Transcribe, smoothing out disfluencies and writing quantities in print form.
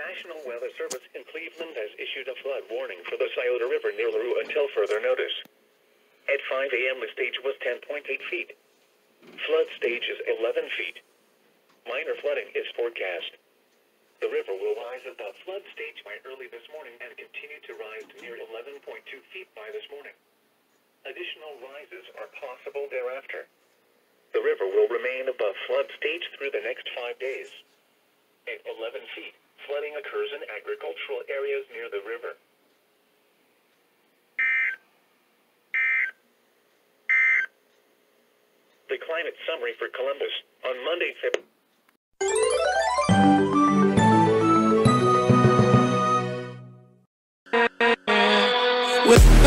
National Weather Service in Cleveland has issued a flood warning for the Scioto River near LaRue until further notice. At 5 a.m. the stage was 10.8 feet. Flood stage is 11 feet. Minor flooding is forecast. The river will rise above flood stage by early this morning and continue to rise to near 11.2 feet by this morning. Additional rises are possible thereafter. The river will remain above flood stage through the next 5 days. At 11 feet, flooding occurs in agricultural areas near the river. The climate summary for Columbus on Monday, February. With